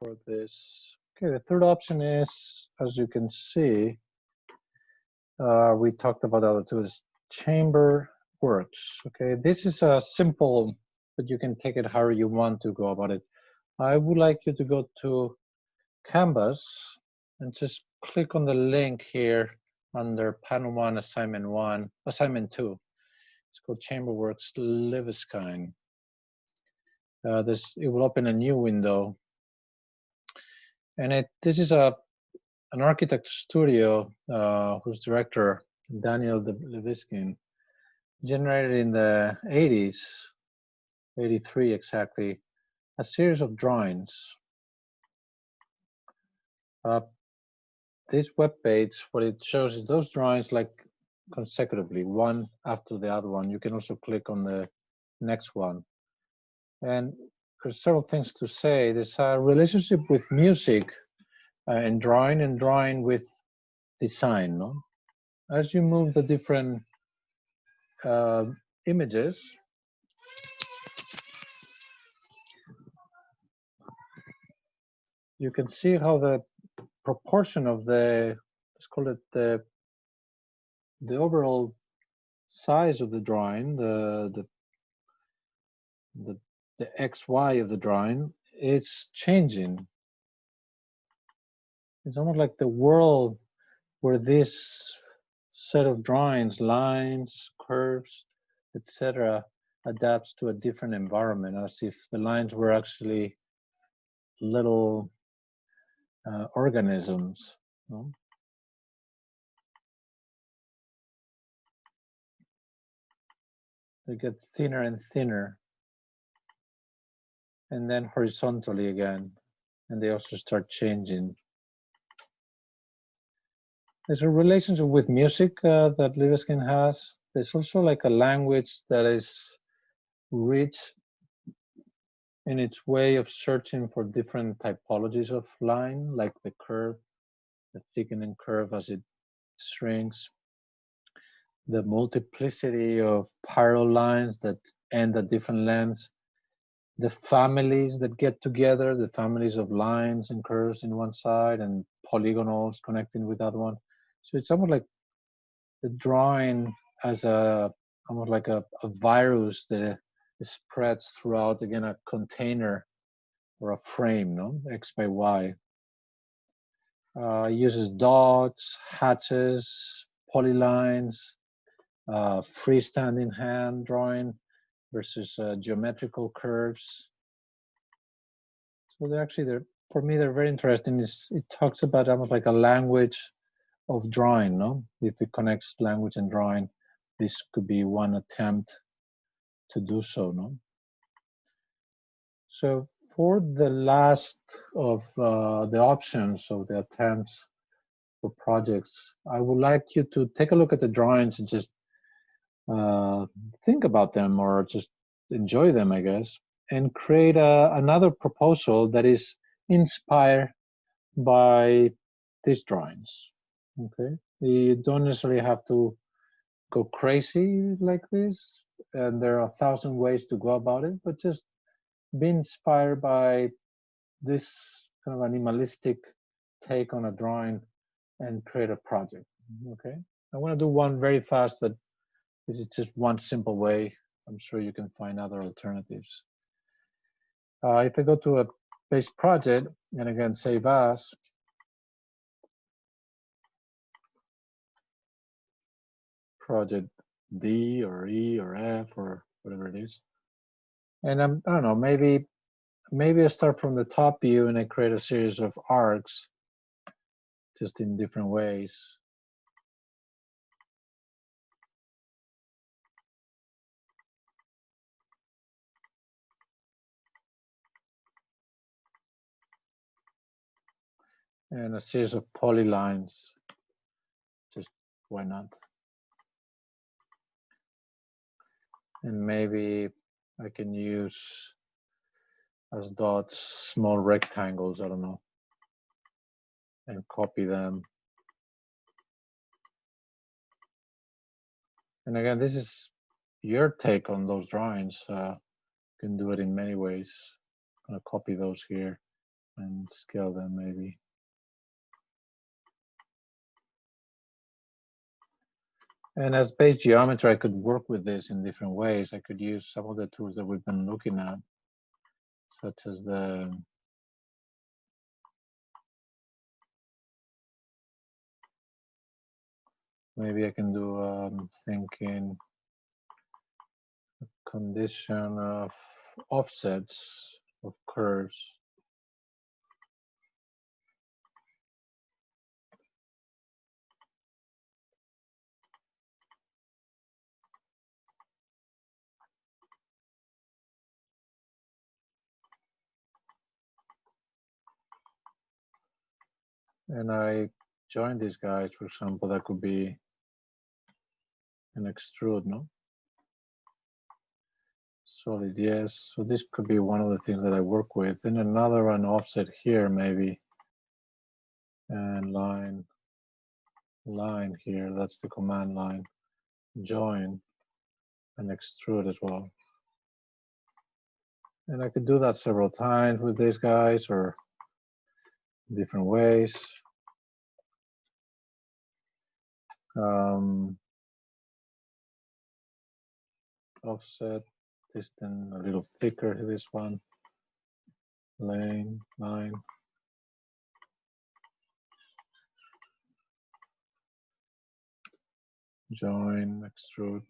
for this. Okay, the third option is, as you can see, we talked about the other two, is chamber works. Okay, this is a simple, but you can take it however you want to go about it. I would like you to go to Canvas and just click on the link here under panel 1, assignment 2. It's called Chamberworks Libeskind. It will open a new window, and this is an architect studio whose director, Daniel Libeskind, generated in the 80s, 83 exactly, a series of drawings. This web page, what it shows is those drawings like consecutively, one after the other one. You can also click on the next one. And there's several things to say. There's a relationship with music and drawing with design. No? As you move the different images, you can see how the proportion of the, let's call it the overall size of the drawing, the XY of the drawing, it's changing. It's almost like the world where this set of drawings, lines, curves, etc., adapts to a different environment, as if the lines were actually little organisms. No? They get thinner and thinner, and then horizontally again, and they also start changing. There's a relationship with music that Libeskind has. There's also like a language that is rich in its way of searching for different typologies of line, like the curve, the thickening curve as it shrinks, the multiplicity of parallel lines that end at different lengths, the families that get together, the families of lines and curves in one side and polygonals connecting with that one. So it's almost like the drawing as almost like a virus that spreads throughout, again, a container or a frame, no? X by Y. Uses dots, hatches, polylines, freestanding hand drawing versus geometrical curves. So for me, they're very interesting. It talks about almost like a language of drawing, no? If it connects language and drawing, this could be one attempt to do so, no? So for the last of the options of the attempts for projects, I would like you to take a look at the drawings and just think about them, or just enjoy them, I guess, and create another proposal that is inspired by these drawings. Okay, you don't necessarily have to go crazy like this, and there are 1,000 ways to go about it, but just be inspired by this kind of animalistic take on a drawing and create a project. Okay, I want to do one very fast, but this is just one simple way. I'm sure you can find other alternatives. If I go to a base project and again save as, project D or E or F or whatever it is, and I don't know, maybe I start from the top view and I create a series of arcs just in different ways. And a series of polylines, just why not? And maybe I can use as dots small rectangles, I don't know, and copy them. And again, this is your take on those drawings. You can do it in many ways. I'm gonna copy those here and scale them maybe. And as base geometry, I could work with this in different ways. I could use some of the tools that we've been looking at, such as maybe I can do thinking condition of offsets of curves. And I join these guys, for example, that could be an extrude, no? Solid, yes. So this could be one of the things that I work with. And another one offset here, maybe. And line here, that's the command line. Join and extrude as well. And I could do that several times with these guys or different ways. Offset, distance a little thicker, this one. Line. Join, extrude.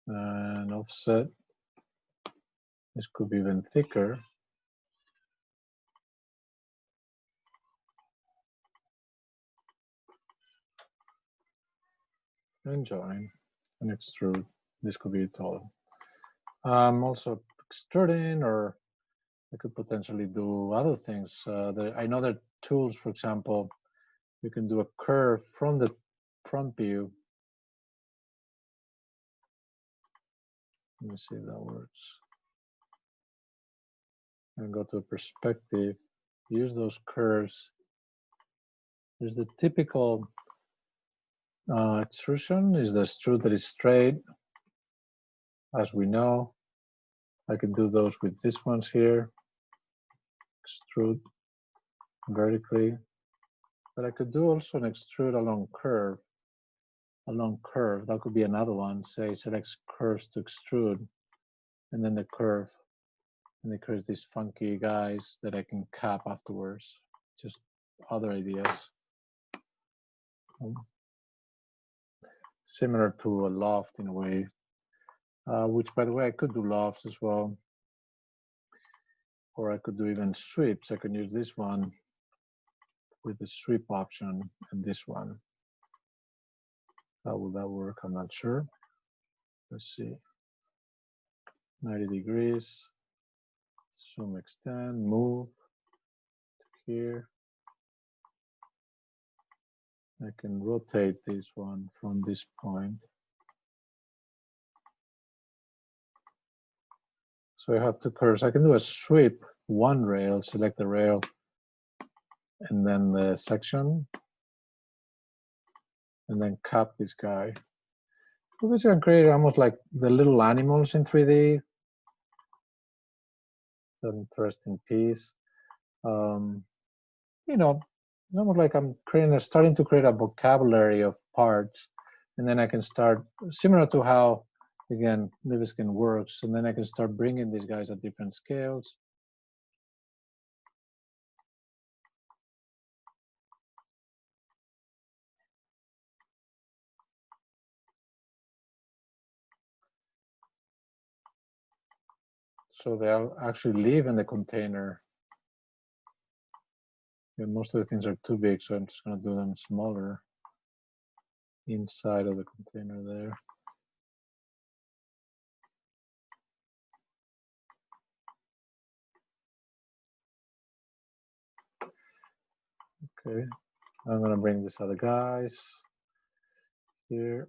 And offset. This could be even thicker. And join and extrude. This could be taller. Also extruding, or I could potentially do other things. I know that tools, for example, you can do a curve from the front view. Let me see if that works. And go to a perspective, use those curves. There's the typical extrusion, is the extrude that is straight, as we know. I can do those with these ones here, extrude vertically, but I could do also an extrude along curve. That could be another one. Say select curves to extrude, and then the curve, and it creates these funky guys that I can cap afterwards. Just other ideas. Similar to a loft in a way, which, by the way, I could do lofts as well. Or I could do even sweeps. I could use this one with the sweep option and this one. How will that work? I'm not sure. Let's see. 90 degrees. Zoom, extend, move to here. I can rotate this one from this point. So I have two curves. I can do a sweep, one rail, select the rail, and then the section, and then cap this guy. So this can create almost like the little animals in 3D. An interesting piece. You know, it's almost like I'm starting to create a vocabulary of parts, and then I can start, similar to how, again, Libeskind works, and then I can start bringing these guys at different scales. So they'll actually live in the container. And most of the things are too big, so I'm just going to do them smaller inside of the container there. Okay, I'm going to bring these other guys here,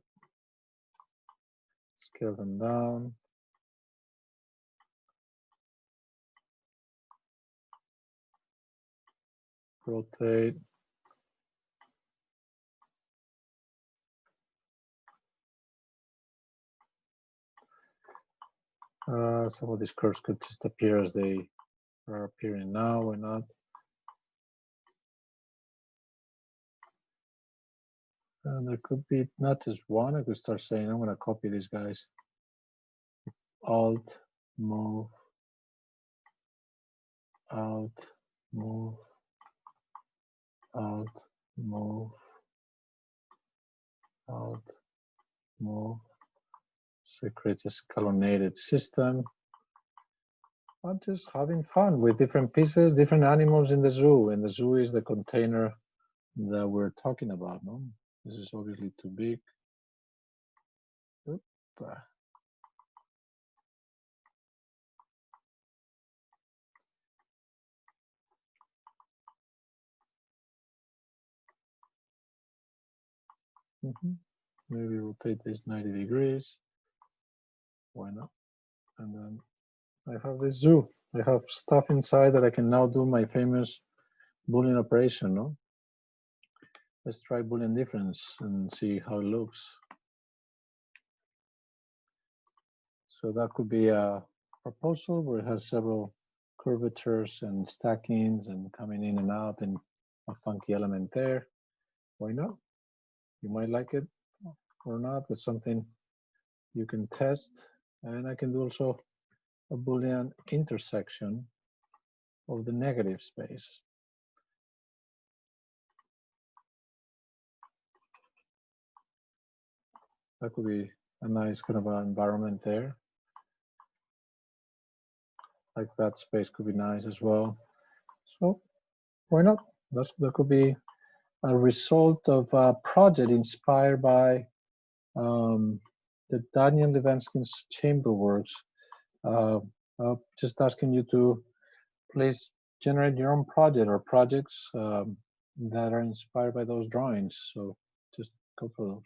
scale them down. Rotate. Some of these curves could just appear as they are appearing now. Why not? And there could be not just one. I could start saying, I'm going to copy these guys. Alt, move, Alt, move, Alt, move, Alt, move. So it creates a scalonated system. I'm just having fun with different pieces, different animals in the zoo. And the zoo is the container that we're talking about. No, this is obviously too big. Oop. Maybe rotate this 90 degrees. Why not? And then I have this zoo. I have stuff inside that I can now do my famous Boolean operation. No, let's try Boolean difference and see how it looks. So that could be a proposal where it has several curvatures and stackings and coming in and out and a funky element there. Why not? You might like it or not, but something you can test. And I can do also a Boolean intersection of the negative space. That could be a nice kind of environment there. Like that space could be nice as well. So why not? That could be a result of a project inspired by the Daniel Levenskin's chamber works. Just asking you to please generate your own project or projects that are inspired by those drawings. So just go for those.